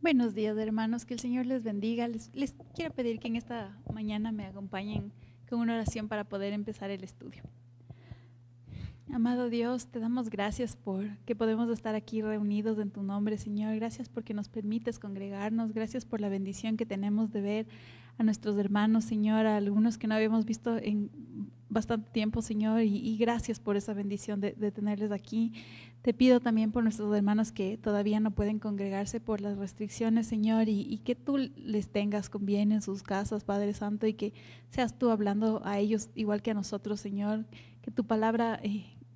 Buenos días, hermanos, que el Señor les bendiga. Les quiero pedir que en esta mañana me acompañen con una oración para poder empezar el estudio. Amado Dios, te damos gracias por que podemos estar aquí reunidos en tu nombre, Señor. Gracias porque nos permites congregarnos. Gracias por la bendición que tenemos de ver a nuestros hermanos, Señor, a algunos que no habíamos visto en bastante tiempo, Señor, y gracias por esa bendición de tenerles aquí. Te pido también por nuestros hermanos que todavía no pueden congregarse por las restricciones, Señor, y que tú les tengas con bien en sus casas, Padre Santo, y que seas tú hablando a ellos igual que a nosotros, Señor, que tu palabra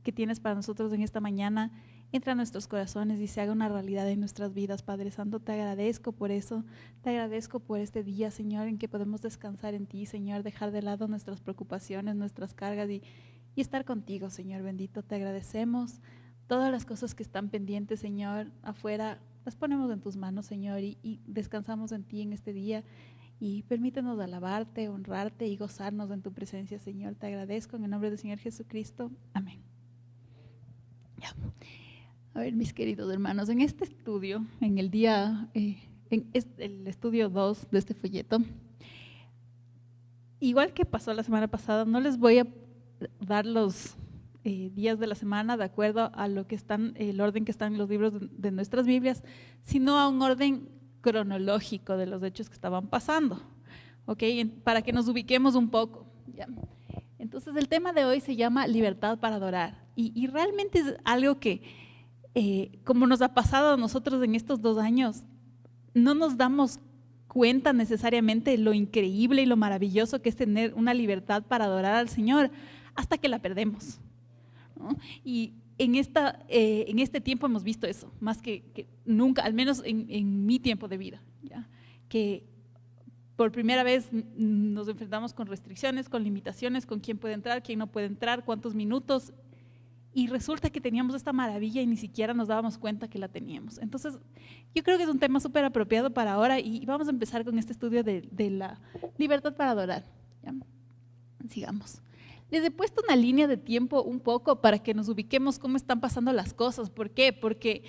que tienes para nosotros en esta mañana entre a nuestros corazones y se haga una realidad en nuestras vidas, Padre Santo. Te agradezco por eso, te agradezco por este día, Señor, en que podemos descansar en ti, Señor, dejar de lado nuestras preocupaciones, nuestras cargas y estar contigo, Señor bendito. Te agradecemos. Todas las cosas que están pendientes, Señor, afuera, las ponemos en tus manos, Señor, y descansamos en ti en este día. Y permítenos alabarte, honrarte y gozarnos en tu presencia, Señor. Te agradezco en el nombre del Señor Jesucristo. Amén. Ya. A ver, mis queridos hermanos, en este estudio, en el día, el estudio 2 de este folleto, igual que pasó la semana pasada, no les voy a dar los días de la semana de acuerdo a lo que están, el orden que están en los libros de nuestras Biblias, sino a un orden cronológico de los hechos que estaban pasando, ¿ok? Para que nos ubiquemos un poco, ¿ya? Entonces el tema de hoy se llama libertad para adorar y realmente es algo que, como nos ha pasado a nosotros en estos 2 años, no nos damos cuenta necesariamente lo increíble y lo maravilloso que es tener una libertad para adorar al Señor hasta que la perdemos, ¿no? Y en este tiempo hemos visto eso, más que nunca, al menos en mi tiempo de vida, ¿ya? Que por primera vez nos enfrentamos con restricciones, con limitaciones, con quién puede entrar, quién no puede entrar, cuántos minutos, y resulta que teníamos esta maravilla y ni siquiera nos dábamos cuenta que la teníamos. Entonces, yo creo que es un tema súper apropiado para ahora y vamos a empezar con este estudio de la libertad para adorar, ¿ya? Sigamos. Les he puesto una línea de tiempo un poco para que nos ubiquemos cómo están pasando las cosas. ¿Por qué? Porque,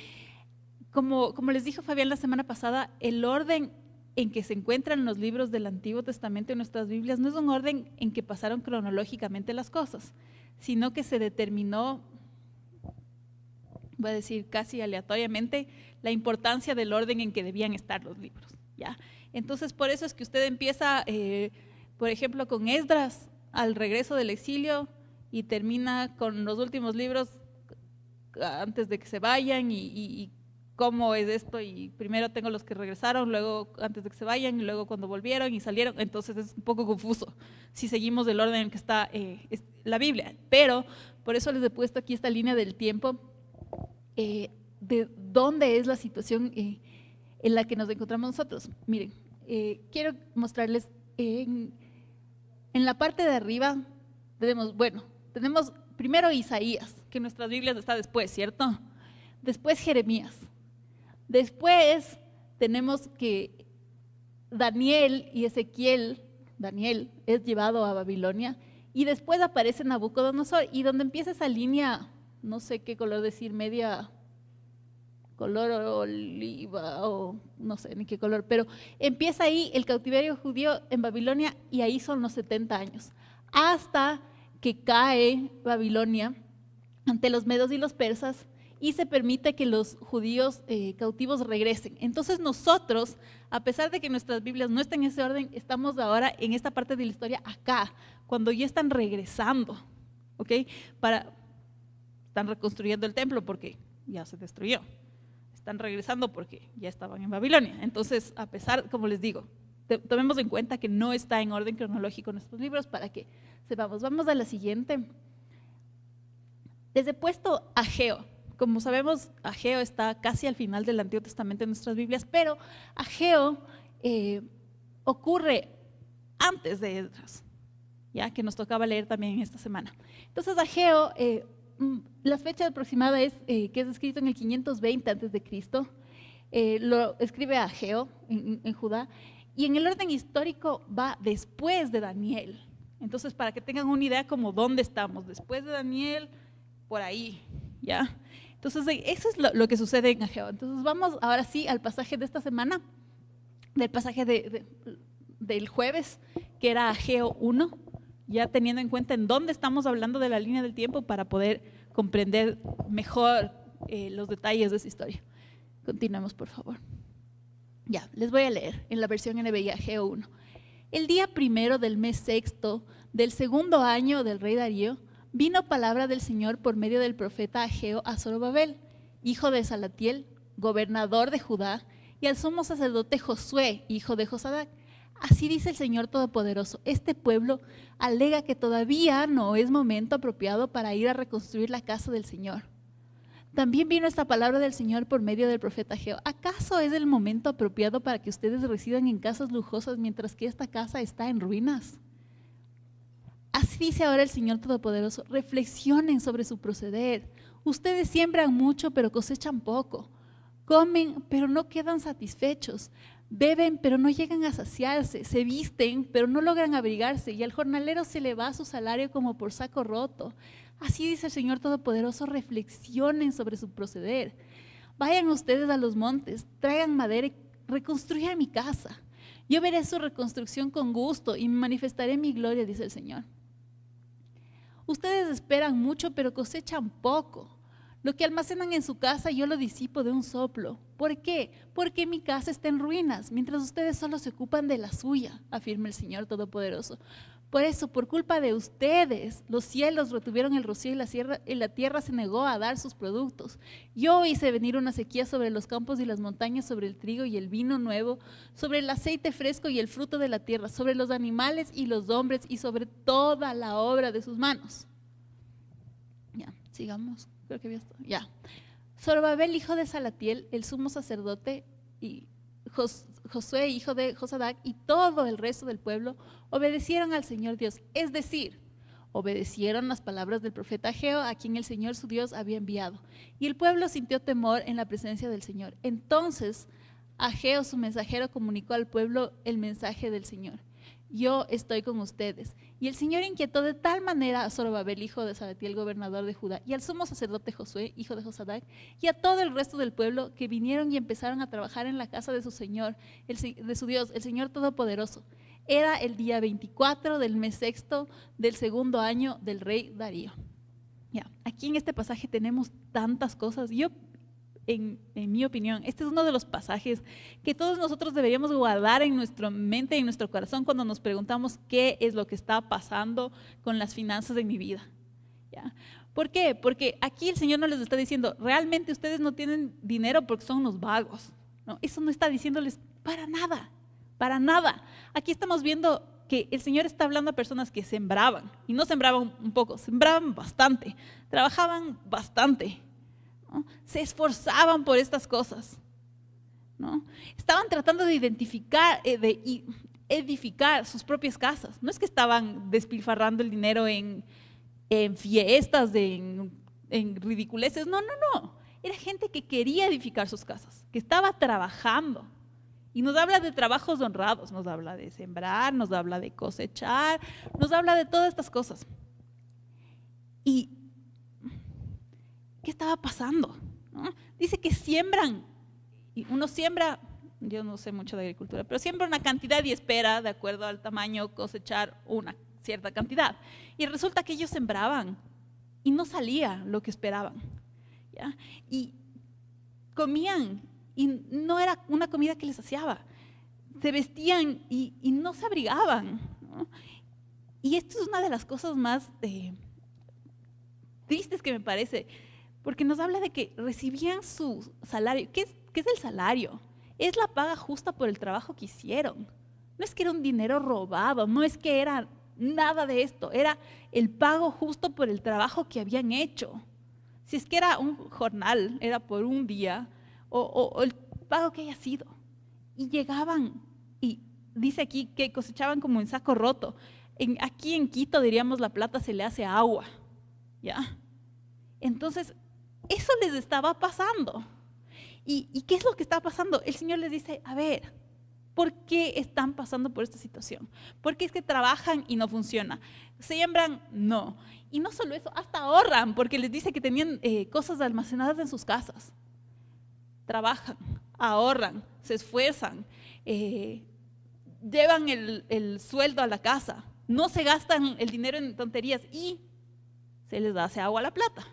como les dijo Fabián la semana pasada, el orden en que se encuentran los libros del Antiguo Testamento en nuestras Biblias no es un orden en que pasaron cronológicamente las cosas, sino que se determinó, voy a decir casi aleatoriamente, la importancia del orden en que debían estar los libros, ¿ya? Entonces, por eso es que usted empieza, por ejemplo, con Esdras al regreso del exilio y termina con los últimos libros antes de que se vayan y cómo es esto, y primero tengo los que regresaron, luego antes de que se vayan, y luego cuando volvieron y salieron. Entonces es un poco confuso si seguimos el orden en que está la Biblia, pero por eso les he puesto aquí esta línea del tiempo de dónde es la situación en la que nos encontramos nosotros. Miren, quiero mostrarles en la parte de arriba tenemos primero Isaías, que en nuestras Biblias está después, ¿cierto? Después Jeremías. Después tenemos que Daniel y Ezequiel, Daniel es llevado a Babilonia y después aparece Nabucodonosor, y donde empieza esa línea, no sé qué color decir, media color oliva o no sé ni qué color, pero empieza ahí el cautiverio judío en Babilonia y ahí son los 70 años, hasta que cae Babilonia ante los medos y los persas y se permite que los judíos cautivos regresen. Entonces nosotros, a pesar de que nuestras Biblias no están en ese orden, estamos ahora en esta parte de la historia acá, cuando ya están regresando, ¿ok? Están reconstruyendo el templo porque ya se destruyó. Están regresando porque ya estaban en Babilonia. Entonces, a pesar, como les digo, tomemos en cuenta que no está en orden cronológico nuestros libros para que sepamos. Vamos a la siguiente. Les he puesto Ageo. Como sabemos, Ageo está casi al final del Antiguo Testamento en nuestras Biblias, pero Ageo ocurre antes de Esdras, ya que nos tocaba leer también esta semana. Entonces, Ageo, la fecha aproximada es que es escrito en el 520 a.C., lo escribe Ageo en Judá, y en el orden histórico va después de Daniel. Entonces, para que tengan una idea como dónde estamos, después de Daniel, por ahí, ¿ya? Entonces, eso es lo que sucede en Ageo. Entonces, vamos ahora sí al pasaje de esta semana, del pasaje del jueves, que era Ageo 1, ya teniendo en cuenta en dónde estamos hablando de la línea del tiempo para poder comprender mejor los detalles de esa historia. Continuemos, por favor. Ya, les voy a leer en la versión NBI Ageo 1. El día primero del mes sexto del segundo año del rey Darío, vino palabra del Señor por medio del profeta Ageo a Zorobabel, hijo de Salatiel, gobernador de Judá, y al sumo sacerdote Josué, hijo de Josadac. Así dice el Señor Todopoderoso: este pueblo alega que todavía no es momento apropiado para ir a reconstruir la casa del Señor. También vino esta palabra del Señor por medio del profeta Ageo: ¿acaso es el momento apropiado para que ustedes residan en casas lujosas mientras que esta casa está en ruinas? Así dice ahora el Señor Todopoderoso: reflexionen sobre su proceder. Ustedes siembran mucho, pero cosechan poco. Comen, pero no quedan satisfechos. Beben, pero no llegan a saciarse. Se visten, pero no logran abrigarse. Y al jornalero se le va su salario como por saco roto. Así dice el Señor Todopoderoso: reflexionen sobre su proceder. Vayan ustedes a los montes, traigan madera y reconstruyan mi casa. Yo veré su reconstrucción con gusto y manifestaré mi gloria, dice el Señor. Ustedes esperan mucho, pero cosechan poco. Lo que almacenan en su casa yo lo disipo de un soplo. ¿Por qué? Porque mi casa está en ruinas, mientras ustedes solo se ocupan de la suya, afirma el Señor Todopoderoso. Por eso, por culpa de ustedes, los cielos retuvieron el rocío y la tierra se negó a dar sus productos. Yo hice venir una sequía sobre los campos y las montañas, sobre el trigo y el vino nuevo, sobre el aceite fresco y el fruto de la tierra, sobre los animales y los hombres y sobre toda la obra de sus manos. Ya, sigamos. Creo que había esto. Ya. Zorobabel, hijo de Salatiel, el sumo sacerdote, y Josué, hijo de Josadac, y todo el resto del pueblo obedecieron al Señor Dios, es decir, obedecieron las palabras del profeta Ageo, a quien el Señor su Dios había enviado. Y el pueblo sintió temor en la presencia del Señor. Entonces Ageo, su mensajero, comunicó al pueblo el mensaje del Señor: yo estoy con ustedes. Y el Señor inquietó de tal manera a Zorobabel, hijo de Salatiel, gobernador de Judá, y al sumo sacerdote Josué, hijo de Josadac, y a todo el resto del pueblo, que vinieron y empezaron a trabajar en la casa de su Señor, de su Dios, el Señor Todopoderoso. Era el día 24 del mes sexto del segundo año del rey Darío. Ya, aquí en este pasaje tenemos tantas cosas. En mi opinión, este es uno de los pasajes que todos nosotros deberíamos guardar en nuestra mente y en nuestro corazón cuando nos preguntamos qué es lo que está pasando con las finanzas de mi vida. ¿Ya? ¿Por qué? Porque aquí el Señor no les está diciendo: realmente ustedes no tienen dinero porque son unos vagos. No, eso no está diciéndoles para nada, para nada. Aquí estamos viendo que el Señor está hablando a personas que sembraban, y no sembraban un poco, sembraban bastante, trabajaban bastante, ¿no? Se esforzaban por estas cosas, ¿no? Estaban tratando de identificar, de edificar sus propias casas. No es que estaban despilfarrando el dinero en fiestas, en ridiculeces. No. Era gente que quería edificar sus casas, que estaba trabajando. Y nos habla de trabajos honrados, nos habla de sembrar, nos habla de cosechar, nos habla de todas estas cosas. ¿Y qué estaba pasando? ¿No? Dice que siembran, y uno siembra, yo no sé mucho de agricultura, pero siembra una cantidad y espera, de acuerdo al tamaño, cosechar una cierta cantidad. Y resulta que ellos sembraban y no salía lo que esperaban, ¿ya? Y comían y no era una comida que les saciaba. Se vestían y no se abrigaban, ¿no? Y esto es una de las cosas más tristes que me parece, porque nos habla de que recibían su salario. ¿Qué es el salario? Es la paga justa por el trabajo que hicieron. No es que era un dinero robado, no es que era nada de esto, era el pago justo por el trabajo que habían hecho. Si es que era un jornal, era por un día, o el pago que haya sido. Y llegaban, y dice aquí que cosechaban como en saco roto. Aquí en Quito diríamos la plata se le hace agua, ¿ya? Entonces, eso les estaba pasando. ¿Y qué es lo que está pasando? El Señor les dice: a ver, ¿Por qué están pasando por esta situación? ¿Por qué es que trabajan y no funciona? ¿Siembran? No. Y no solo eso, hasta ahorran, porque les dice que tenían cosas almacenadas en sus casas. Trabajan, ahorran, se esfuerzan, llevan el sueldo a la casa, no se gastan el dinero en tonterías y se les hace agua a la plata.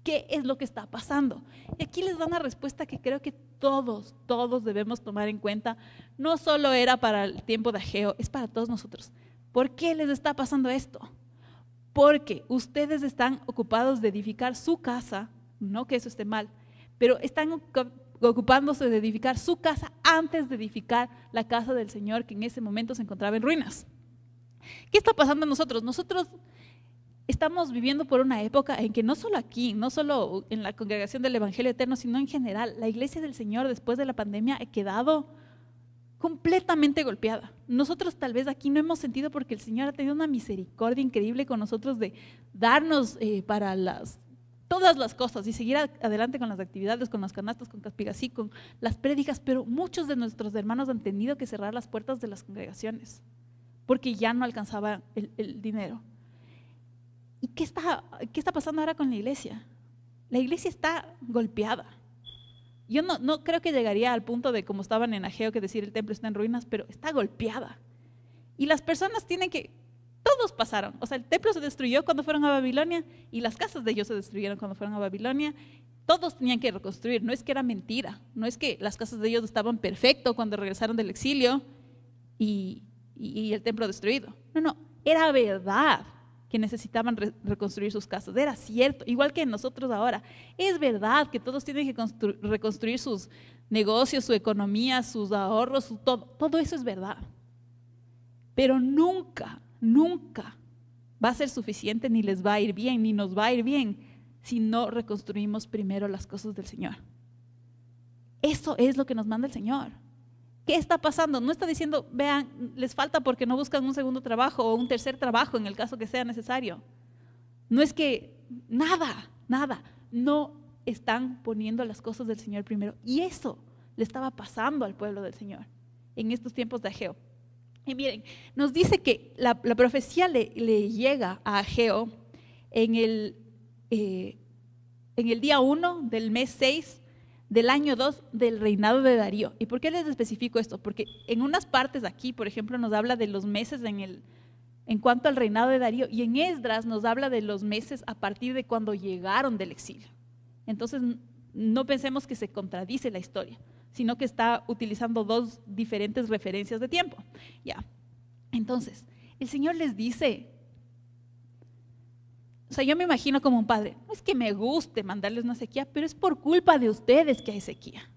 ¿Qué es lo que está pasando? Y aquí les da una respuesta que creo que todos debemos tomar en cuenta. No solo era para el tiempo de Ageo, es para todos nosotros. ¿Por qué les está pasando esto? Porque ustedes están ocupados de edificar su casa, no que eso esté mal, pero están ocupándose de edificar su casa antes de edificar la casa del Señor, que en ese momento se encontraba en ruinas. ¿Qué está pasando a nosotros? Nosotros estamos viviendo por una época en que no solo aquí, no solo en la congregación del Evangelio Eterno, sino en general, la iglesia del Señor después de la pandemia ha quedado completamente golpeada. Nosotros tal vez aquí no hemos sentido porque el Señor ha tenido una misericordia increíble con nosotros de darnos para todas las cosas y seguir adelante con las actividades, con las canastas, con Caspigasí, con las prédicas, pero muchos de nuestros hermanos han tenido que cerrar las puertas de las congregaciones porque ya no alcanzaba el dinero. ¿Y qué está pasando ahora con la iglesia? La iglesia está golpeada. Yo no creo que llegaría al punto de como estaban en Ageo, que decir el templo está en ruinas, pero está golpeada. Y las personas todos pasaron. O sea, el templo se destruyó cuando fueron a Babilonia y las casas de ellos se destruyeron cuando fueron a Babilonia. Todos tenían que reconstruir. No es que era mentira, no es que las casas de ellos estaban perfectas cuando regresaron del exilio y el templo destruido. No, era verdad que necesitaban reconstruir sus casas, era cierto, igual que nosotros ahora. Es verdad que todos tienen que reconstruir sus negocios, su economía, sus ahorros, todo eso es verdad. Pero nunca va a ser suficiente, ni les va a ir bien, ni nos va a ir bien, si no reconstruimos primero las cosas del Señor. Eso es lo que nos manda el Señor. ¿Qué está pasando? No está diciendo, vean, les falta porque no buscan un segundo trabajo o un tercer trabajo en el caso que sea necesario. No es que nada, no están poniendo las cosas del Señor primero. Y eso le estaba pasando al pueblo del Señor en estos tiempos de Ageo. Y miren, nos dice que la profecía le llega a Ageo en el día 1 del mes 6 del año 2 del reinado de Darío. ¿Y por qué les especifico esto? Porque en unas partes aquí, por ejemplo, nos habla de los meses en cuanto al reinado de Darío, y en Esdras nos habla de los meses a partir de cuando llegaron del exilio. Entonces, no pensemos que se contradice la historia, sino que está utilizando dos diferentes referencias de tiempo. Ya. Entonces, el Señor les dice, o sea, yo me imagino como un padre, no es que me guste mandarles una sequía, pero es por culpa de ustedes que hay sequía.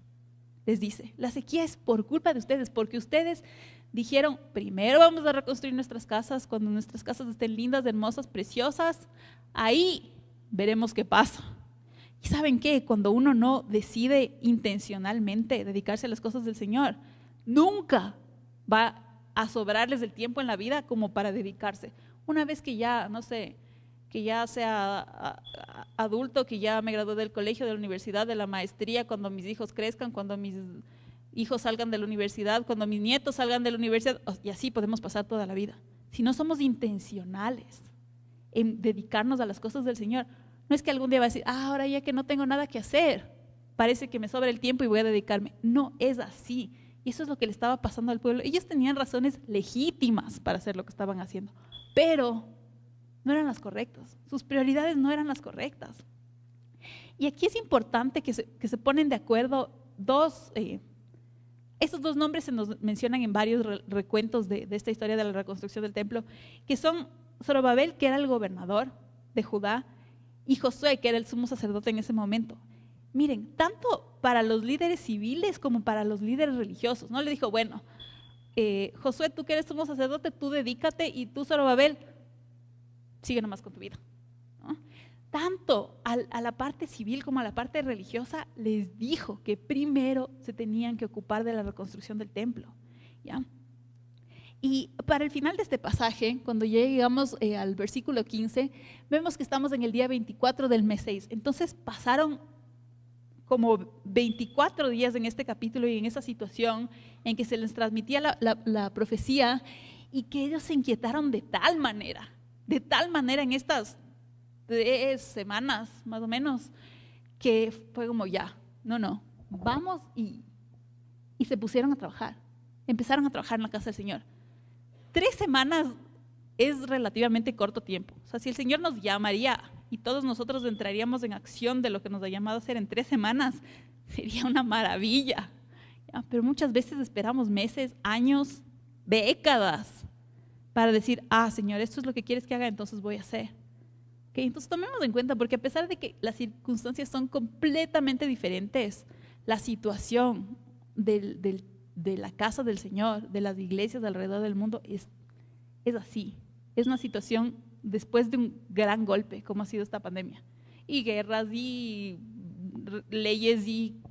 Les dice, la sequía es por culpa de ustedes, porque ustedes dijeron, primero vamos a reconstruir nuestras casas, cuando nuestras casas estén lindas, hermosas, preciosas, ahí veremos qué pasa. Y ¿saben qué? Cuando uno no decide intencionalmente dedicarse a las cosas del Señor, nunca va a sobrarles el tiempo en la vida como para dedicarse. Una vez que ya, no sé, que ya sea adulto, que ya me gradué del colegio, de la universidad, de la maestría, cuando mis hijos crezcan, cuando mis hijos salgan de la universidad, cuando mis nietos salgan de la universidad, y así podemos pasar toda la vida. Si no somos intencionales en dedicarnos a las cosas del Señor, no es que algún día va a decir, ahora ya que no tengo nada que hacer, parece que me sobra el tiempo y voy a dedicarme. No es así. Y eso es lo que le estaba pasando al pueblo. Ellos tenían razones legítimas para hacer lo que estaban haciendo, pero no eran las correctas. Sus prioridades no eran las correctas. Y aquí es importante que se ponen de acuerdo estos dos nombres se nos mencionan en varios recuentos de esta historia de la reconstrucción del templo, que son Zorobabel, que era el gobernador de Judá, y Josué, que era el sumo sacerdote en ese momento. Miren, tanto para los líderes civiles como para los líderes religiosos, ¿no? Le dijo, bueno, Josué, tú que eres sumo sacerdote, tú dedícate, y tú, Zorobabel, sigue nomás con tu vida, ¿no? Tanto a la parte civil como a la parte religiosa les dijo que primero se tenían que ocupar de la reconstrucción del templo, ¿ya? Y para el final de este pasaje, cuando llegamos al versículo 15, vemos que estamos en el día 24 del mes 6. Entonces pasaron como 24 días en este capítulo y en esa situación en que se les transmitía la profecía y que ellos se inquietaron de tal manera en estas 3 semanas más o menos, que fue como ya, vamos y se pusieron a trabajar, empezaron a trabajar en la casa del Señor. 3 semanas es relativamente corto tiempo. O sea, si el Señor nos llamaría y todos nosotros entraríamos en acción de lo que nos ha llamado a hacer en 3 semanas, sería una maravilla. ¿Ya? Pero muchas veces esperamos meses, años, décadas para decir, Señor, esto es lo que quieres que haga, entonces voy a hacer. ¿Okay? Entonces tomemos en cuenta, porque a pesar de que las circunstancias son completamente diferentes, la situación de la casa del Señor, de las iglesias alrededor del mundo, es así. Es una situación después de un gran golpe, como ha sido esta pandemia. Y guerras y leyes y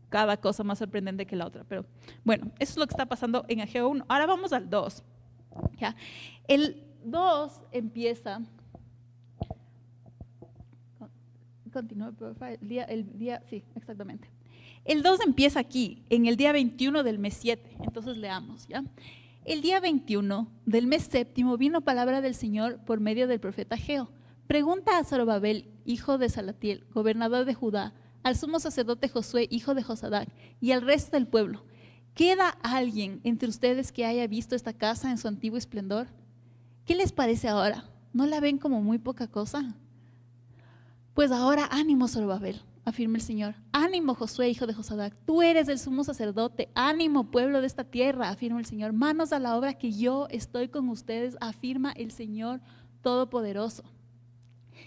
cada cosa más sorprendente que la otra. Pero bueno, eso es lo que está pasando en Ageo 1. Ahora vamos al 2. ¿Ya? El 2 empieza... Continúe, por favor. Sí, exactamente. El 2 empieza aquí, en el día 21 del mes 7. Entonces leamos, ¿ya? El día 21 del mes séptimo vino palabra del Señor por medio del profeta Ageo. Pregunta a Zorobabel, hijo de Salatiel, gobernador de Judá, al sumo sacerdote Josué, hijo de Josadac, y al resto del pueblo: ¿queda alguien entre ustedes que haya visto esta casa en su antiguo esplendor? ¿Qué les parece ahora? ¿No la ven como muy poca cosa? Pues ahora ánimo, Zorobabel, afirma el Señor. Ánimo, Josué, hijo de Josadac, tú eres el sumo sacerdote. Ánimo, pueblo de esta tierra, afirma el Señor. Manos a la obra, que yo estoy con ustedes, afirma el Señor Todopoderoso.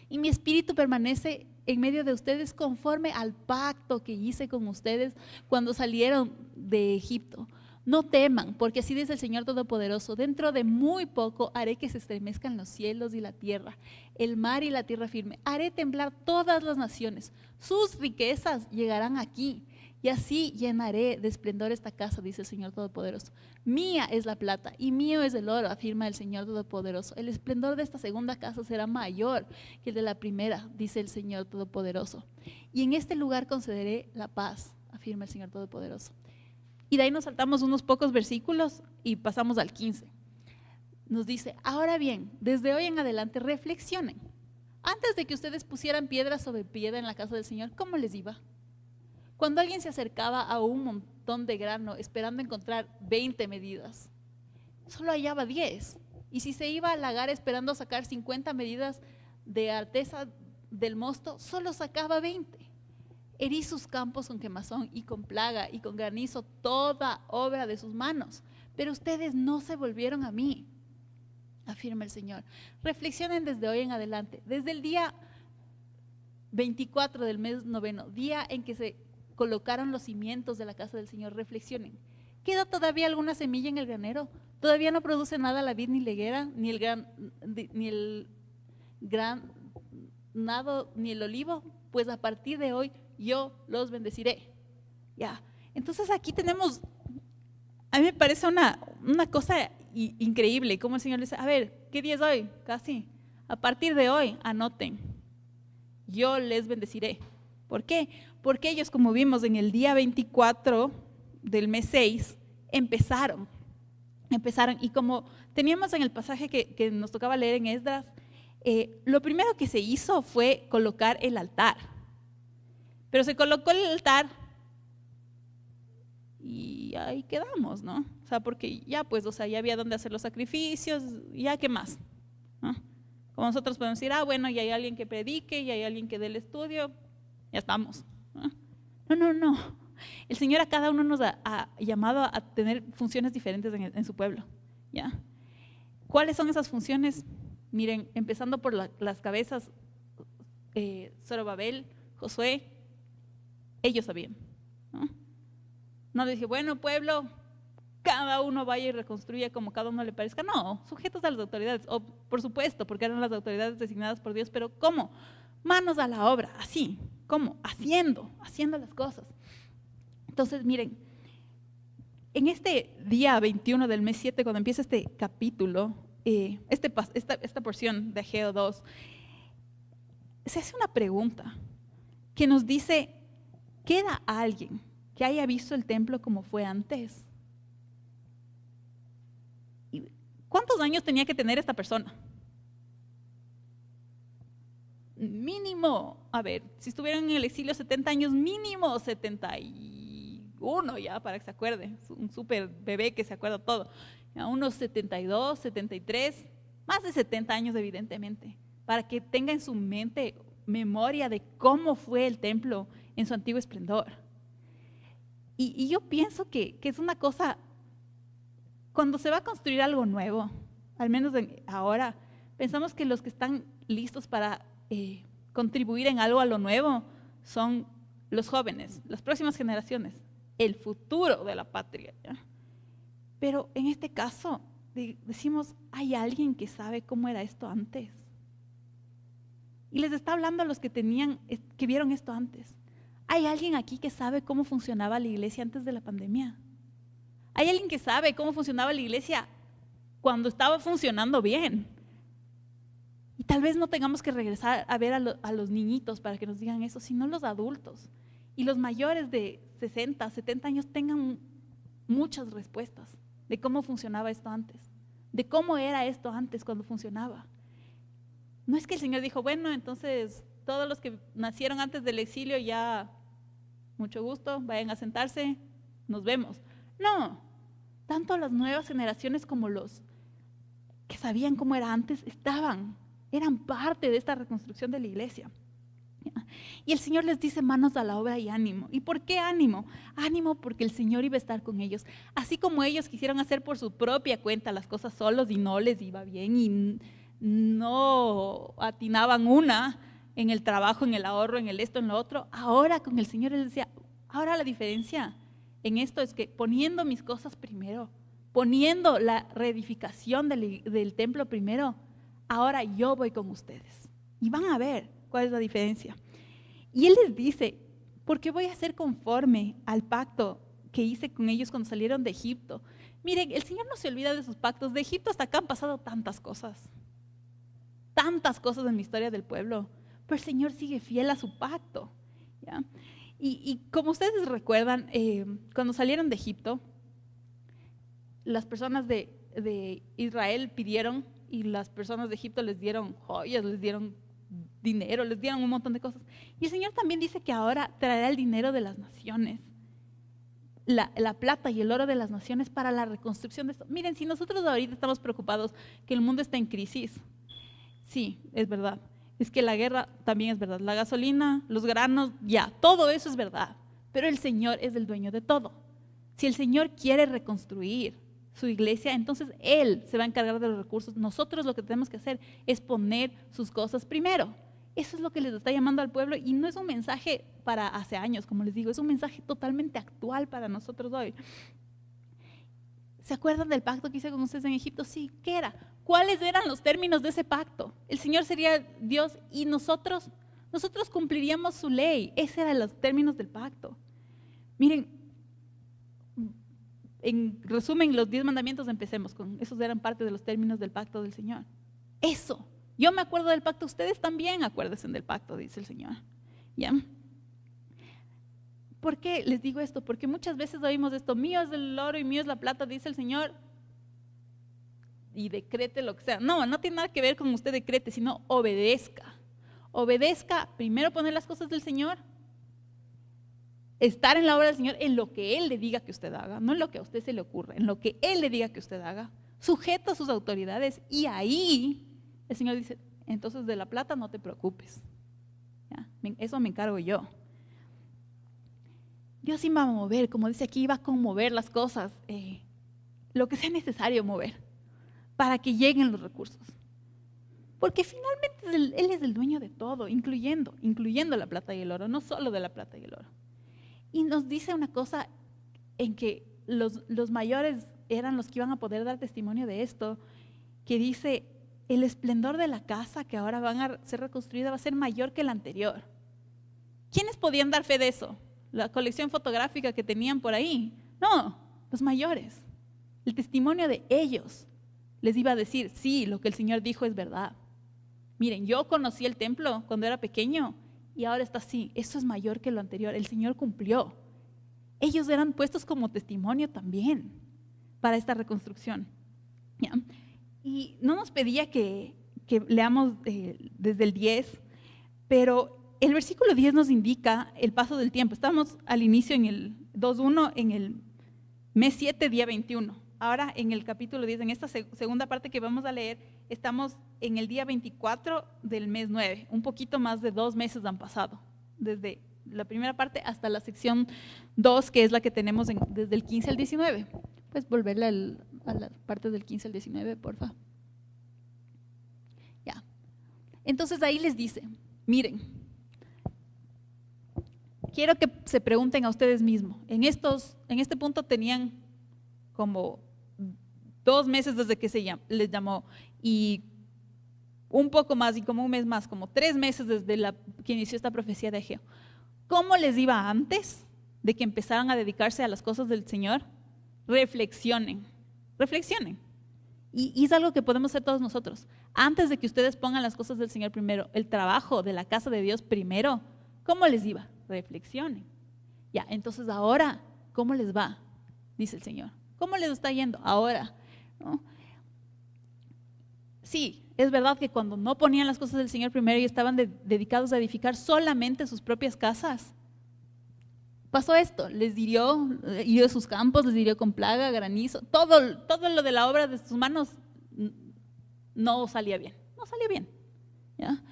Y mi espíritu permanece en medio de ustedes conforme al pacto que hice con ustedes cuando salieron de Egipto. No teman, porque así dice el Señor Todopoderoso: dentro de muy poco haré que se estremezcan los cielos y la tierra, el mar y la tierra firme. Haré temblar todas las naciones. Sus riquezas llegarán aquí, y así llenaré de esplendor esta casa, dice el Señor Todopoderoso. Mía es la plata y mío es el oro, afirma el Señor Todopoderoso. El esplendor de esta segunda casa será mayor que el de la primera, dice el Señor Todopoderoso. Y en este lugar concederé la paz, afirma el Señor Todopoderoso. Y de ahí nos saltamos unos pocos versículos y pasamos al 15. Nos dice: ahora bien, desde hoy en adelante reflexionen. Antes de que ustedes pusieran piedra sobre piedra en la casa del Señor, ¿cómo les iba? Cuando alguien se acercaba a un montón de grano esperando encontrar 20 medidas, solo hallaba 10. Y si se iba al lagar esperando sacar 50 medidas de alteza del mosto, solo sacaba 20. Herí sus campos con quemazón y con plaga y con granizo, toda obra de sus manos. Pero ustedes no se volvieron a mí, afirma el Señor. Reflexionen desde hoy en adelante, desde el día 24 del mes noveno, día en que se colocaron los cimientos de la casa del Señor. Reflexionen. ¿Queda todavía alguna semilla en el granero? ¿Todavía no produce nada la vid ni la higuera, ni el granado, ni el olivo? Pues a partir de hoy yo los bendeciré. Ya. Entonces aquí tenemos, a mí me parece una cosa increíble, como el Señor dice: a ver, ¿qué día es hoy? Casi. A partir de hoy, anoten, yo les bendeciré. ¿Por qué? Porque ellos, como vimos en el día 24 del mes 6, empezaron. Y como teníamos en el pasaje que nos tocaba leer en Esdras, lo primero que se hizo fue colocar el altar. Pero se colocó el altar y ahí quedamos, ¿no? O sea, porque ya pues, o sea, ya había donde hacer los sacrificios, ya qué más, ¿no? Como nosotros podemos decir: bueno, ya hay alguien que predique, ya hay alguien que dé el estudio, ya estamos, ¿no? No. El Señor a cada uno nos ha llamado a tener funciones diferentes en su pueblo, ¿ya? ¿Cuáles son esas funciones? Miren, empezando por las cabezas, Zorobabel, Josué, ellos sabían, ¿no? No le dije: bueno, pueblo, cada uno vaya y reconstruya como cada uno le parezca. No, sujetos a las autoridades, por supuesto, porque eran las autoridades designadas por Dios, pero ¿cómo? Manos a la obra, así, ¿cómo? Haciendo las cosas. Entonces, miren, en este día 21 del mes 7, cuando empieza este capítulo, esta porción de Ageo 2, se hace una pregunta que nos dice: ¿Queda alguien que haya visto el templo como fue antes? ¿Y cuántos años tenía que tener esta persona? Mínimo, a ver, si estuvieran en el exilio 70 años, mínimo 71 ya, para que se acuerde, un súper bebé que se acuerda todo, ya, unos 72, 73, más de 70 años evidentemente, para que tenga en su mente memoria de cómo fue el templo en su antiguo esplendor. Y yo pienso que es una cosa, cuando se va a construir algo nuevo, al menos ahora, pensamos que los que están listos para contribuir en algo a lo nuevo son los jóvenes, las próximas generaciones, el futuro de la patria, ¿ya? Pero en este caso decimos, ¿hay alguien que sabe cómo era esto antes? Y les está hablando a los que vieron esto antes. ¿Hay alguien aquí que sabe cómo funcionaba la iglesia antes de la pandemia? ¿Hay alguien que sabe cómo funcionaba la iglesia cuando estaba funcionando bien? Y tal vez no tengamos que regresar a ver a los niñitos para que nos digan eso, sino los adultos. Y los mayores de 60, 70 años tengan muchas respuestas de cómo funcionaba esto antes, de cómo era esto antes cuando funcionaba. No es que el Señor dijo, bueno, entonces todos los que nacieron antes del exilio ya, mucho gusto, vayan a sentarse, nos vemos. No, tanto las nuevas generaciones como los que sabían cómo era antes eran parte de esta reconstrucción de la iglesia. Y el Señor les dice, manos a la obra y ánimo. ¿Y por qué ánimo? Ánimo porque el Señor iba a estar con ellos. Así como ellos quisieron hacer por su propia cuenta las cosas solos y no les iba bien y no atinaban una en el trabajo, en el ahorro, en el esto, en lo otro. Ahora con el Señor Él decía, ahora la diferencia en esto es que poniendo mis cosas primero, poniendo la reedificación del templo primero, ahora yo voy con ustedes. Y van a ver cuál es la diferencia. Y Él les dice, porque voy a ser conforme al pacto que hice con ellos cuando salieron de Egipto. Miren, el Señor no se olvida de sus pactos. De Egipto hasta acá han pasado tantas cosas en la historia del pueblo, pero el Señor sigue fiel a su pacto, ¿ya? Y como ustedes recuerdan, cuando salieron de Egipto, las personas de Israel pidieron y las personas de Egipto les dieron joyas, les dieron dinero, les dieron un montón de cosas. Y el Señor también dice que ahora traerá el dinero de las naciones, la plata y el oro de las naciones para la reconstrucción de esto. Miren, si nosotros ahorita estamos preocupados que el mundo está en crisis, sí, es verdad. Es que la guerra también es verdad. La gasolina, los granos, ya, todo eso es verdad. Pero el Señor es el dueño de todo. Si el Señor quiere reconstruir su iglesia, entonces Él se va a encargar de los recursos. Nosotros lo que tenemos que hacer es poner sus cosas primero. Eso es lo que les está llamando al pueblo y no es un mensaje para hace años, como les digo, es un mensaje totalmente actual para nosotros hoy. ¿Se acuerdan del pacto que hice con ustedes en Egipto? Sí, ¿qué era? ¿Cuáles eran los términos de ese pacto? El Señor sería Dios y nosotros cumpliríamos su ley. Esos eran los términos del pacto. Miren, en resumen, los 10 mandamientos, empecemos con, esos eran parte de los términos del pacto del Señor. Eso, yo me acuerdo del pacto, ustedes también acuérdense del pacto, dice el Señor. ¿Ya? ¿Por qué les digo esto? Porque muchas veces oímos esto, mío es el oro y mío es la plata, dice el Señor, y decrete lo que sea. No, no tiene nada que ver con usted decrete, sino obedezca. Obedezca, primero poner las cosas del Señor, estar en la obra del Señor, en lo que Él le diga que usted haga, no en lo que a usted se le ocurra, en lo que Él le diga que usted haga, sujeto a sus autoridades, y ahí el Señor dice, entonces de la plata no te preocupes. ¿Ya? Eso me encargo yo. Dios iba a mover, como dice aquí, iba a conmover las cosas, lo que sea necesario mover, para que lleguen los recursos. Porque finalmente Él es el dueño de todo, incluyendo la plata y el oro, no solo de la plata y el oro. Y nos dice una cosa en que los mayores eran los que iban a poder dar testimonio de esto, que dice, el esplendor de la casa que ahora van a ser reconstruida va a ser mayor que la anterior. ¿Quiénes podían dar fe de eso? ¿La colección fotográfica que tenían por ahí? No, los mayores. El testimonio de ellos les iba a decir, sí, lo que el Señor dijo es verdad. Miren, yo conocí el templo cuando era pequeño y ahora está así. Eso es mayor que lo anterior. El Señor cumplió. Ellos eran puestos como testimonio también para esta reconstrucción. ¿Ya? Y no nos pedía que leamos desde el 10, pero el versículo 10 nos indica el paso del tiempo. Estamos al inicio en el 2.1, en el mes 7, día 21. Ahora en el capítulo 10, en esta segunda parte que vamos a leer, estamos en el día 24 del mes 9. Un poquito más de 2 meses han pasado, desde la primera parte hasta la sección 2, que es la que tenemos desde el 15 al 19. Pues volverle a la parte del 15 al 19, porfa. Ya. Entonces ahí les dice, miren, quiero que se pregunten a ustedes mismos. En este punto tenían como 2 meses desde que les llamó, y un poco más, y como un mes más, como 3 meses desde que inició esta profecía de Ageo. ¿Cómo les iba antes de que empezaran a dedicarse a las cosas del Señor? Reflexionen. Y es algo que podemos hacer todos nosotros. Antes de que ustedes pongan las cosas del Señor primero, el trabajo de la casa de Dios primero, ¿cómo les iba? Reflexionen. Ya, entonces ahora, ¿cómo les va? Dice el Señor. ¿Cómo les está yendo ahora? ¿No? Sí, es verdad que cuando no ponían las cosas del Señor primero y estaban dedicados a edificar solamente sus propias casas, pasó esto, les hirió sus campos, les hirió con plaga, granizo, todo lo de la obra de sus manos no salía bien, ¿ya?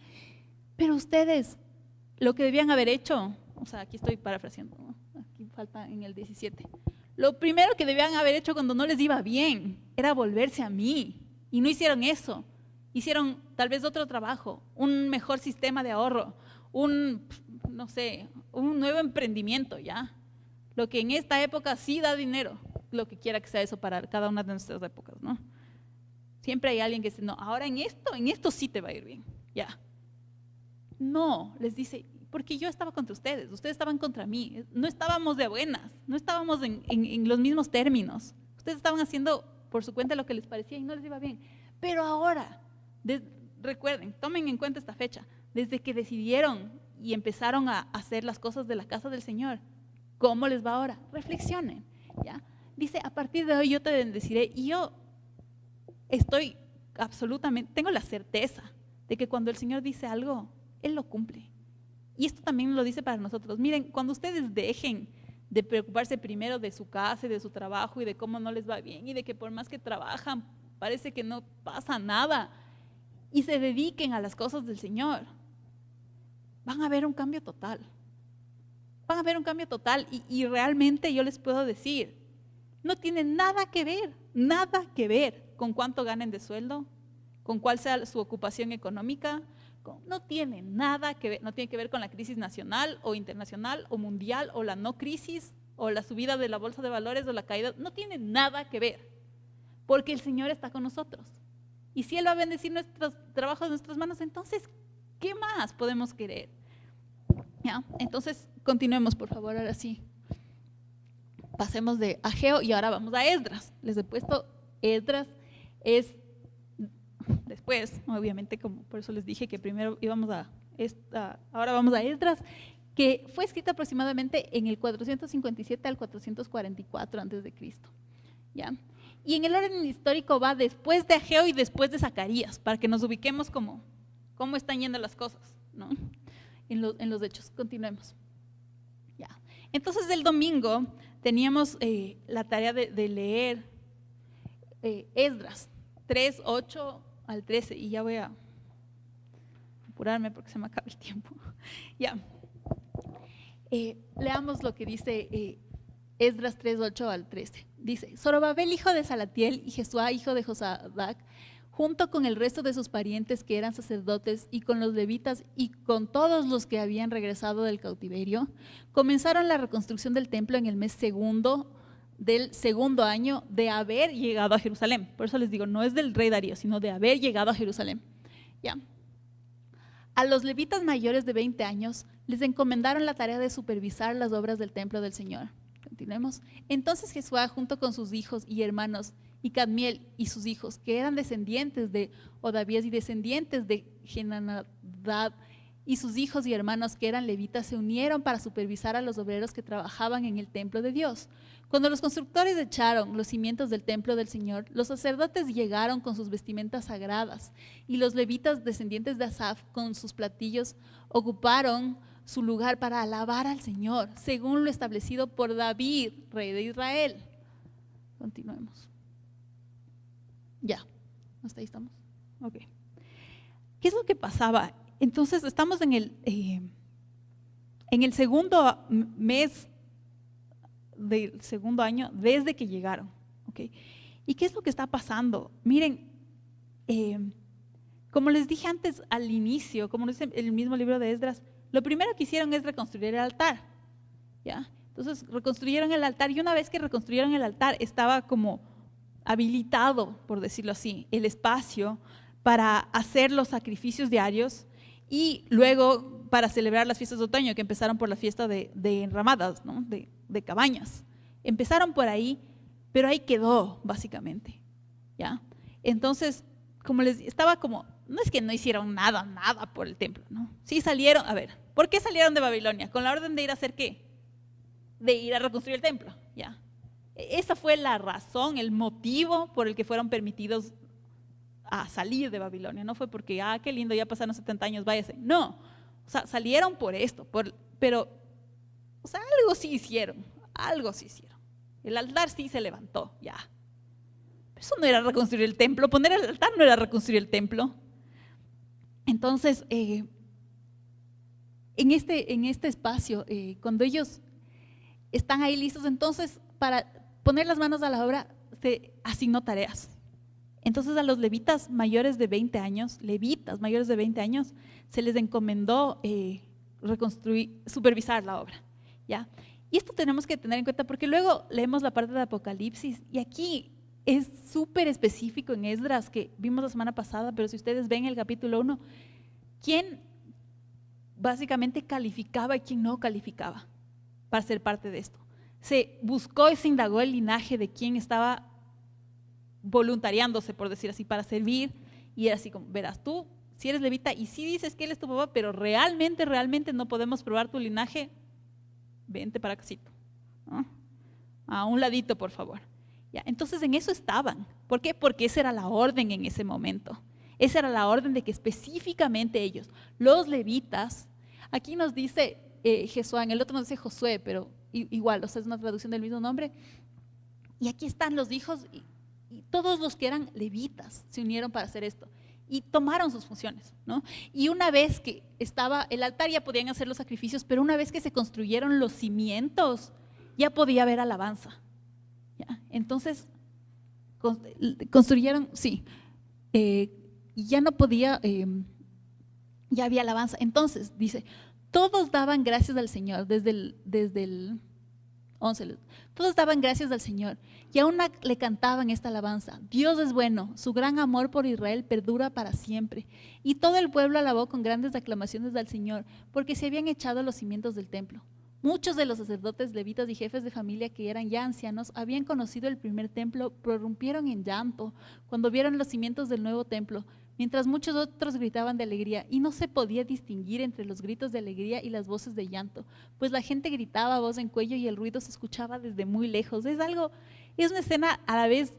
Pero ustedes, lo que debían haber hecho, o sea, aquí estoy parafraseando, ¿no? Aquí falta en el 17, lo primero que debían haber hecho cuando no les iba bien era volverse a mí, y no hicieron eso. Hicieron tal vez otro trabajo, un mejor sistema de ahorro, un nuevo emprendimiento, ¿ya? Lo que en esta época sí da dinero, lo que quiera que sea eso para cada una de nuestras épocas, ¿no? Siempre hay alguien que dice, no, ahora en esto sí te va a ir bien, ¿ya? No, les dice, porque yo estaba contra ustedes estaban contra mí, no estábamos de buenas, no estábamos en los mismos términos. Ustedes estaban haciendo por su cuenta lo que les parecía y no les iba bien. Pero ahora, recuerden, tomen en cuenta esta fecha, desde que decidieron y empezaron a hacer las cosas de la casa del Señor, ¿cómo les va ahora? Reflexionen, ¿ya? Dice, a partir de hoy yo te bendeciré, y yo tengo la certeza de que cuando el Señor dice algo, Él lo cumple. Y esto también lo dice para nosotros. Miren, cuando ustedes dejen de preocuparse primero de su casa y de su trabajo y de cómo no les va bien y de que por más que trabajan parece que no pasa nada, y se dediquen a las cosas del Señor, van a ver un cambio total. Y realmente yo les puedo decir, no tiene nada que ver con cuánto ganen de sueldo, con cuál sea su ocupación económica, no tiene nada que ver, no tiene que ver con la crisis nacional o internacional o mundial o la no crisis o la subida de la bolsa de valores o la caída, no tiene nada que ver, porque el Señor está con nosotros. Y si Él va a bendecir nuestros trabajos, nuestras manos, entonces, ¿qué más podemos querer? ¿Ya? Entonces, continuemos, por favor, ahora sí. Pasemos de Ageo y ahora vamos a Esdras. Les he puesto Esdras es después, obviamente, como por eso les dije que primero ahora vamos a Esdras, que fue escrita aproximadamente en el 457 al 444 antes de Cristo. ¿Ya? Y en el orden histórico va después de Ageo y después de Zacarías, para que nos ubiquemos cómo están yendo las cosas, ¿no? En los hechos. Continuemos. Ya. Entonces el domingo teníamos la tarea de leer Esdras 3, 8 al 13, y ya voy a apurarme porque se me acaba el tiempo. Ya. Leamos lo que dice Esdras 3, 8 al 13. Dice, Zorobabel, hijo de Salatiel, y Jesuá, hijo de Josadac, junto con el resto de sus parientes que eran sacerdotes y con los levitas y con todos los que habían regresado del cautiverio, comenzaron la reconstrucción del templo en el mes segundo del segundo año de haber llegado a Jerusalén. Por eso les digo, no es del rey Darío, sino de haber llegado a Jerusalén. ¿Ya? A los levitas mayores de 20 años les encomendaron la tarea de supervisar las obras del templo del Señor. Continuemos. Entonces Jesuá, junto con sus hijos y hermanos, y Cadmiel y sus hijos, que eran descendientes de Odavías y descendientes de Jenadab y sus hijos y hermanos que eran levitas se unieron para supervisar a los obreros que trabajaban en el templo de Dios. Cuando los constructores echaron los cimientos del templo del Señor, los sacerdotes llegaron con sus vestimentas sagradas y los levitas descendientes de Asaf con sus platillos ocuparon su lugar para alabar al Señor, según lo establecido por David, rey de Israel. Continuemos. Ya, hasta ahí estamos. Ok. ¿Qué es lo que pasaba? Entonces estamos en el segundo mes del segundo año desde que llegaron. ¿Okay? ¿Y qué es lo que está pasando? Miren, como les dije antes al inicio, como dice el mismo libro de Esdras, lo primero que hicieron es reconstruir el altar. ¿Ya? Entonces reconstruyeron el altar y una vez que reconstruyeron el altar estaba como habilitado, por decirlo así, el espacio para hacer los sacrificios diarios y luego para celebrar las fiestas de otoño que empezaron por la fiesta de enramadas, ¿no? de cabañas. Empezaron por ahí, pero ahí quedó básicamente, ¿ya? Entonces, como les estaba como, no es que no hicieron nada por el templo, ¿no? Sí salieron, a ver, ¿por qué salieron de Babilonia? Con la orden de ir a hacer ¿qué? De ir a reconstruir el templo, ¿ya? Esa fue la razón, el motivo por el que fueron permitidos a salir de Babilonia. No fue porque, qué lindo, ya pasaron 70 años, váyase. No, o sea, salieron por esto, pero, o sea, algo sí hicieron. El altar sí se levantó, ya. Pero eso no era reconstruir el templo, poner el altar no era reconstruir el templo. Entonces, en este espacio, cuando ellos están ahí listos, entonces, para poner las manos a la obra, se asignó tareas. Entonces a los levitas mayores de 20 años, se les encomendó supervisar la obra, ¿ya? Y esto tenemos que tener en cuenta porque luego leemos la parte de Apocalipsis y aquí es súper específico en Esdras que vimos la semana pasada, pero si ustedes ven el capítulo 1, ¿quién básicamente calificaba y quién no calificaba para ser parte de esto? Se buscó y se indagó el linaje de quién estaba voluntariándose, por decir así, para servir, y era así como, verás, tú si eres levita y sí dices que él es tu papá, pero realmente no podemos probar tu linaje, vente para casito, ¿no? A un ladito, por favor. ¿Ya? Entonces en eso estaban. ¿Por qué? Porque esa era la orden en ese momento. Esa era la orden de que específicamente ellos, los levitas, aquí nos dice Jesuá, en el otro nos dice Josué, pero igual, o sea, es una traducción del mismo nombre, y aquí están los hijos y todos los que eran levitas se unieron para hacer esto y tomaron sus funciones, ¿no? Y una vez que estaba el altar ya podían hacer los sacrificios, pero una vez que se construyeron los cimientos ya podía haber alabanza, ¿ya? Entonces construyeron, sí, y ya no podía, ya había alabanza. Entonces dice, todos daban gracias al Señor desde el 11, todos daban gracias al Señor y aún le cantaban esta alabanza: Dios es bueno, su gran amor por Israel perdura para siempre. Y todo el pueblo alabó con grandes aclamaciones al Señor, porque se habían echado los cimientos del templo. Muchos de los sacerdotes, levitas y jefes de familia que eran ya ancianos habían conocido el primer templo, prorrumpieron en llanto cuando vieron los cimientos del nuevo templo, mientras muchos otros gritaban de alegría, y no se podía distinguir entre los gritos de alegría y las voces de llanto, pues la gente gritaba a voz en cuello y el ruido se escuchaba desde muy lejos. Es una escena a la vez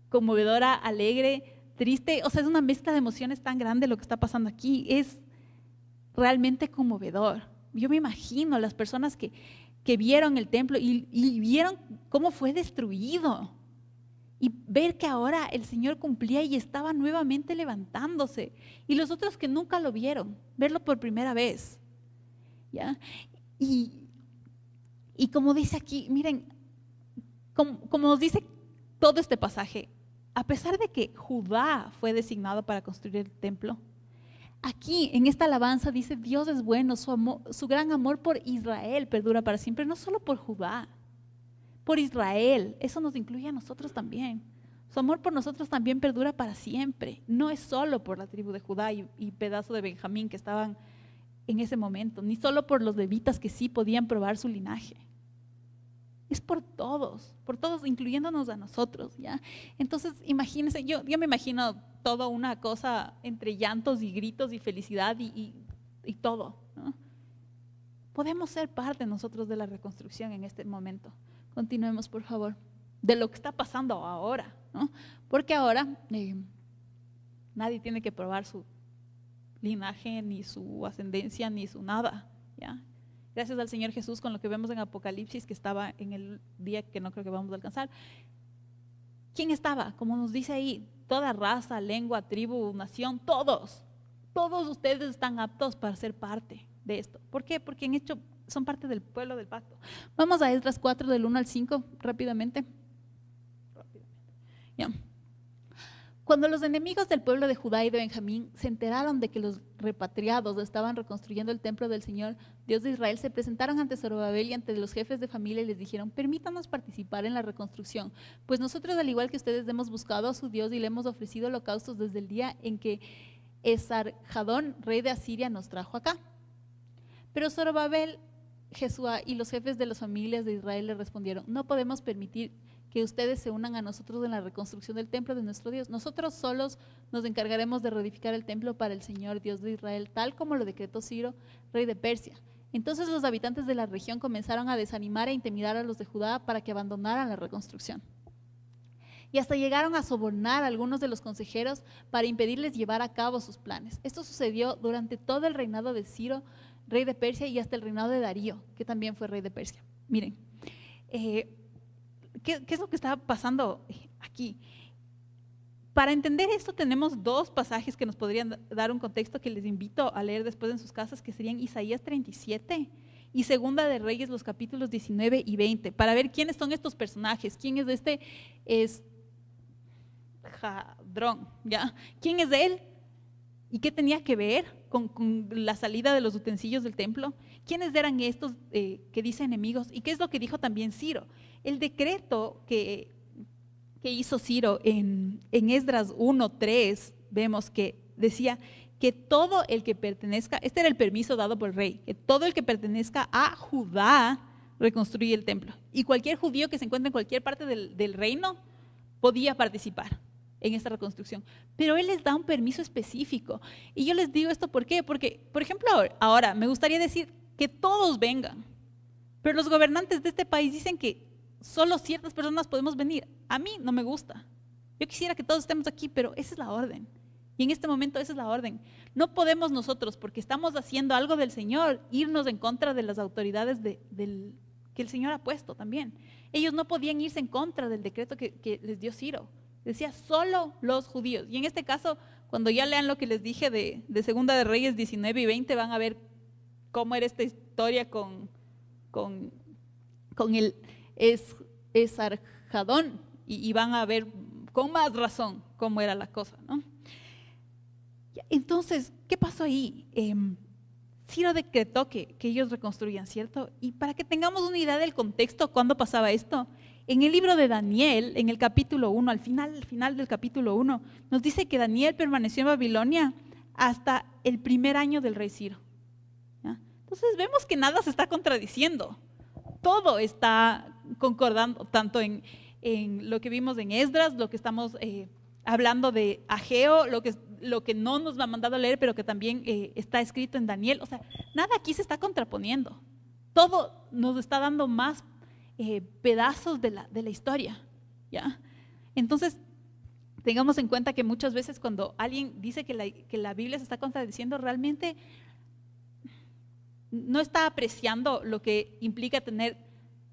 conmovedora, alegre, triste, o sea, es una mezcla de emociones tan grande lo que está pasando aquí, es realmente conmovedor. Yo me imagino las personas que vieron el templo y vieron cómo fue destruido. Y ver que ahora el Señor cumplía y estaba nuevamente levantándose. Y los otros que nunca lo vieron, verlo por primera vez, ¿ya? Y como dice aquí, miren, como nos dice todo este pasaje, a pesar de que Judá fue designado para construir el templo, aquí en esta alabanza dice: Dios es bueno, su gran amor por Israel perdura para siempre. No solo por Judá, por Israel, eso nos incluye a nosotros también. Su amor por nosotros también perdura para siempre. No es solo por la tribu de Judá y pedazo de Benjamín que estaban en ese momento, ni solo por los levitas que sí podían probar su linaje. Es por todos, incluyéndonos a nosotros, ¿ya? Entonces, imagínense, yo me imagino toda una cosa entre llantos y gritos y felicidad y y todo, ¿no? Podemos ser parte nosotros de la reconstrucción en este momento. Continuemos, por favor, de lo que está pasando ahora, ¿no? Porque ahora nadie tiene que probar su linaje, ni su ascendencia, ni su nada, ¿ya? Gracias al Señor Jesús, con lo que vemos en Apocalipsis, que estaba en el día que no creo que vamos a alcanzar. ¿Quién estaba? Como nos dice ahí, toda raza, lengua, tribu, nación, todos ustedes están aptos para ser parte de esto. ¿Por qué? Porque en hecho son parte del pueblo del pacto. Vamos a Esdras 4 del 1 al 5 rápidamente. Ya. Cuando los enemigos del pueblo de Judá y de Benjamín se enteraron de que los repatriados estaban reconstruyendo el templo del Señor, Dios de Israel, se presentaron ante Zorobabel y ante los jefes de familia y les dijeron: permítanos participar en la reconstrucción, pues nosotros, al igual que ustedes, hemos buscado a su Dios y le hemos ofrecido holocaustos desde el día en que Esarhadón, rey de Asiria, nos trajo acá. Pero Zorobabel, Jesuá y los jefes de las familias de Israel le respondieron: no podemos permitir que ustedes se unan a nosotros en la reconstrucción del templo de nuestro Dios. Nosotros solos nos encargaremos de reedificar el templo para el Señor Dios de Israel, tal como lo decretó Ciro, rey de Persia. Entonces los habitantes de la región comenzaron a desanimar e intimidar a los de Judá para que abandonaran la reconstrucción. Y hasta llegaron a sobornar a algunos de los consejeros para impedirles llevar a cabo sus planes. Esto sucedió durante todo el reinado de Ciro, rey de Persia, y hasta el reinado de Darío, que también fue rey de Persia. Miren, ¿qué es lo que está pasando aquí? Para entender esto tenemos dos pasajes que nos podrían dar un contexto, que les invito a leer después en sus casas, que serían Isaías 37 y Segunda de Reyes, los capítulos 19 y 20, para ver quiénes son estos personajes. ¿Quién es este? Es Jadrón, ¿ya? ¿Quién es él? ¿Y qué tenía que ver con la salida de los utensilios del templo? ¿Quiénes eran estos que dice enemigos? ¿Y qué es lo que dijo también Ciro? El decreto que hizo Ciro en Esdras 1:3, vemos que decía que todo el que pertenezca, este era el permiso dado por el rey, que todo el que pertenezca a Judá reconstruye el templo. Y cualquier judío que se encuentre en cualquier parte del reino podía participar en esta reconstrucción, pero él les da un permiso específico. Y yo les digo esto, ¿por qué? Porque, por ejemplo, ahora me gustaría decir que todos vengan, pero los gobernantes de este país dicen que solo ciertas personas podemos venir. A mí no me gusta. Yo quisiera que todos estemos aquí, pero esa es la orden. Y en este momento esa es la orden. No podemos nosotros, porque estamos haciendo algo del Señor, irnos en contra de las autoridades que el Señor ha puesto también. Ellos no podían irse en contra del decreto que les dio Ciro. Decía solo los judíos. Y en este caso, cuando ya lean lo que les dije de Segunda de Reyes 19 y 20, van a ver cómo era esta historia con el Esarhadón, y van a ver con más razón cómo era la cosa, ¿no? Entonces, ¿qué pasó ahí? Ciro decretó que ellos reconstruían, ¿cierto? Y para que tengamos una idea del contexto, ¿cuándo pasaba esto? En el libro de Daniel, en el capítulo 1, al final del capítulo 1, nos dice que Daniel permaneció en Babilonia hasta el primer año del rey Ciro, ¿ya? Entonces vemos que nada se está contradiciendo. Todo está concordando, tanto en lo que vimos en Esdras, lo que estamos hablando de Ageo, lo que no nos ha mandado a leer, pero que también está escrito en Daniel. O sea, nada aquí se está contraponiendo. Todo nos está dando más pedazos de la historia, ¿ya? Entonces, tengamos en cuenta que muchas veces cuando alguien dice que la Biblia se está contradiciendo, realmente no está apreciando lo que implica tener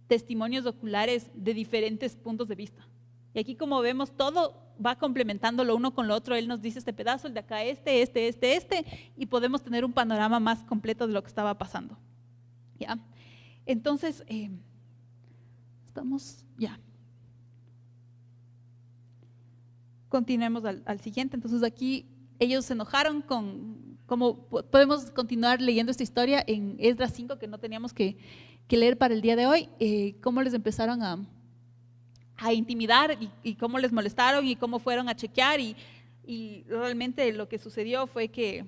testimonios oculares de diferentes puntos de vista. Y aquí, como vemos, todo va complementando lo uno con lo otro. Él nos dice este pedazo, el de acá este, y podemos tener un panorama más completo de lo que estaba pasando, ¿ya? Entonces, estamos ya. Continuemos al siguiente. Entonces aquí ellos se enojaron como podemos continuar leyendo esta historia en Esdras 5, que no teníamos que leer para el día de hoy, cómo les empezaron a intimidar y cómo les molestaron y cómo fueron a chequear y realmente lo que sucedió fue que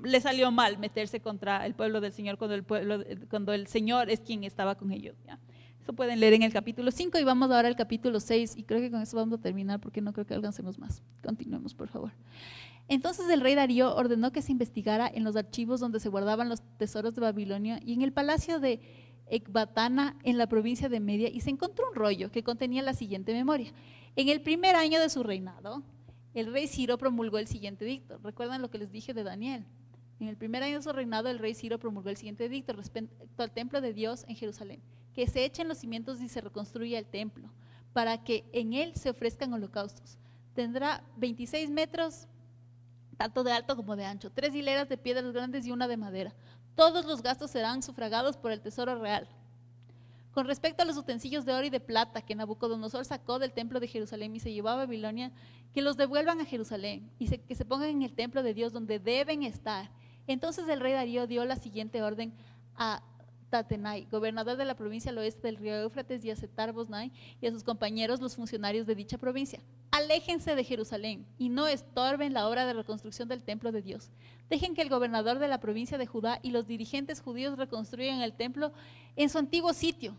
le salió mal meterse contra el pueblo del Señor cuando el Señor es quien estaba con ellos, ¿ya? Eso pueden leer en el capítulo 5 y vamos ahora al capítulo 6 y creo que con eso vamos a terminar porque no creo que alcancemos más. Continuemos, por favor. Entonces el rey Darío ordenó que se investigara en los archivos donde se guardaban los tesoros de Babilonia y en el palacio de Ecbatana en la provincia de Media, y se encontró un rollo que contenía la siguiente memoria. En el primer año de su reinado, el rey Ciro promulgó el siguiente edicto. ¿Recuerdan lo que les dije de Daniel? En el primer año de su reinado, el rey Ciro promulgó el siguiente edicto respecto al templo de Dios en Jerusalén: que se echen los cimientos y se reconstruya el templo, para que en él se ofrezcan holocaustos. Tendrá 26 metros, tanto de alto como de ancho, 3 hileras de piedras grandes y una de madera. Todos los gastos serán sufragados por el tesoro real. Con respecto a los utensilios de oro y de plata que Nabucodonosor sacó del templo de Jerusalén y se llevó a Babilonia, que los devuelvan a Jerusalén y que se pongan en el templo de Dios donde deben estar. Entonces el rey Darío dio la siguiente orden a Tatenai, gobernador de la provincia al oeste del río Éufrates, y a Setar-Boznai y a sus compañeros, los funcionarios de dicha provincia: aléjense de Jerusalén y no estorben la obra de reconstrucción del templo de Dios. Dejen que el gobernador de la provincia de Judá y los dirigentes judíos reconstruyan el templo en su antiguo sitio.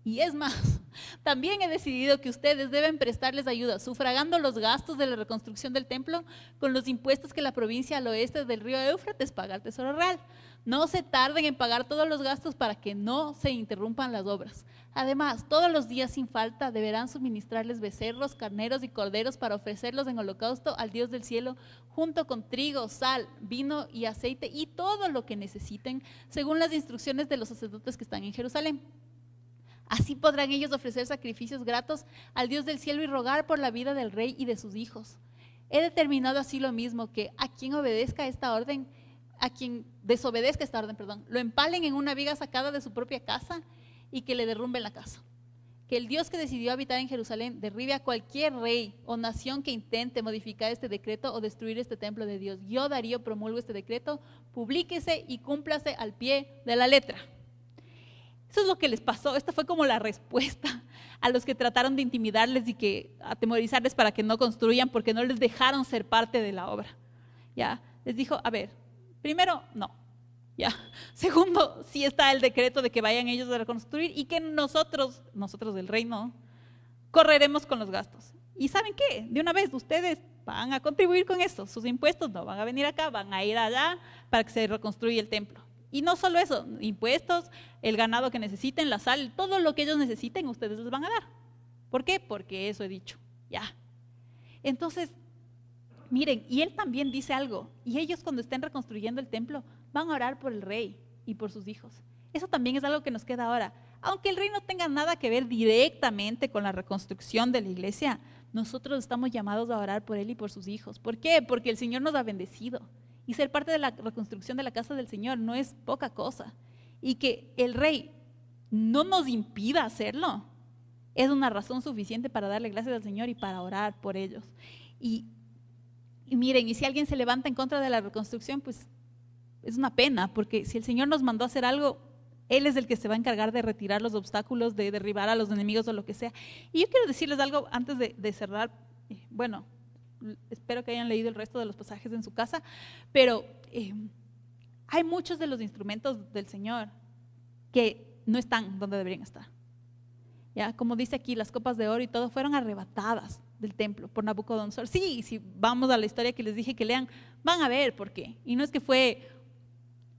Y es más, también he decidido que ustedes deben prestarles ayuda, sufragando los gastos de la reconstrucción del templo con los impuestos que la provincia al oeste del río Éufrates paga al Tesoro Real. No se tarden en pagar todos los gastos para que no se interrumpan las obras. Además, todos los días sin falta deberán suministrarles becerros, carneros y corderos para ofrecerlos en holocausto al Dios del cielo, junto con trigo, sal, vino y aceite y todo lo que necesiten, según las instrucciones de los sacerdotes que están en Jerusalén. Así podrán ellos ofrecer sacrificios gratos al Dios del cielo y rogar por la vida del rey y de sus hijos. He determinado así lo mismo, que a quien obedezca esta orden, a quien desobedezca esta orden, lo empalen en una viga sacada de su propia casa y que le derrumben la casa. Que el Dios que decidió habitar en Jerusalén derribe a cualquier rey o nación que intente modificar este decreto o destruir este templo de Dios. Yo, Darío, promulgo este decreto, publíquese y cúmplase al pie de la letra. Eso es lo que les pasó. Esta fue como la respuesta a los que trataron de intimidarles y que atemorizarles para que no construyan, porque no les dejaron ser parte de la obra. ¿Ya? Les dijo, a ver, primero, no. ¿Ya? Segundo, sí está el decreto de que vayan ellos a reconstruir y que nosotros del reino, correremos con los gastos. ¿Y saben qué? De una vez ustedes van a contribuir con eso. Sus impuestos no van a venir acá, van a ir allá para que se reconstruya el templo. Y no solo eso, impuestos, el ganado que necesiten, la sal, todo lo que ellos necesiten, ustedes les van a dar. ¿Por qué? Porque eso he dicho. Ya. Entonces, miren, y él también dice algo, y ellos cuando estén reconstruyendo el templo van a orar por el rey y por sus hijos. Eso también es algo que nos queda ahora. Aunque el rey no tenga nada que ver directamente con la reconstrucción de la iglesia, nosotros estamos llamados a orar por él y por sus hijos. ¿Por qué? Porque el Señor nos ha bendecido. Y ser parte de la reconstrucción de la casa del Señor no es poca cosa. Y que el rey no nos impida hacerlo es una razón suficiente para darle gracias al Señor y para orar por ellos. Y miren, y si alguien se levanta en contra de la reconstrucción, pues es una pena, porque si el Señor nos mandó a hacer algo, Él es el que se va a encargar de retirar los obstáculos, de derribar a los enemigos o lo que sea. Y yo quiero decirles algo antes de cerrar. Bueno, espero que hayan leído el resto de los pasajes en su casa, pero hay muchos de los instrumentos del Señor que no están donde deberían estar. Ya, como dice aquí, las copas de oro y todo fueron arrebatadas del templo por Nabucodonosor. Sí, si vamos a la historia que les dije que lean, van a ver por qué. Y no es que fue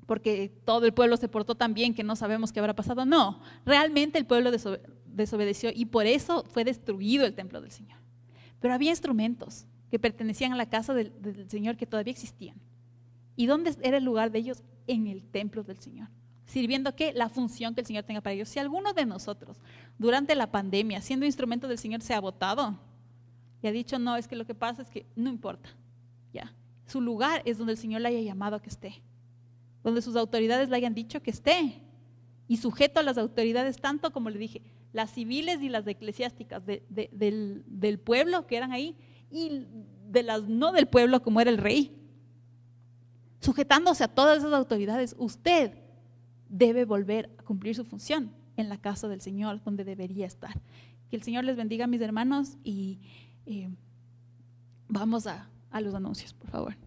porque todo el pueblo se portó tan bien que no sabemos qué habrá pasado. No, realmente el pueblo desobedeció y por eso fue destruido el templo del Señor. Pero había instrumentos que pertenecían a la casa del Señor que todavía existían. ¿Y dónde era el lugar de ellos? En el templo del Señor. Sirviendo ¿qué? La función que el Señor tenga para ellos. Si alguno de nosotros, durante la pandemia, siendo instrumento del Señor, se ha votado y ha dicho, no, es que lo que pasa es que no importa. Ya. Su lugar es donde el Señor le haya llamado a que esté. Donde sus autoridades le hayan dicho que esté. Y sujeto a las autoridades, tanto como le dije, las civiles y las eclesiásticas del pueblo que eran ahí, y de las no del pueblo como era el rey. Sujetándose a todas esas autoridades, usted debe volver a cumplir su función en la casa del Señor, donde debería estar. Que el Señor les bendiga, mis hermanos, y vamos a los anuncios, por favor.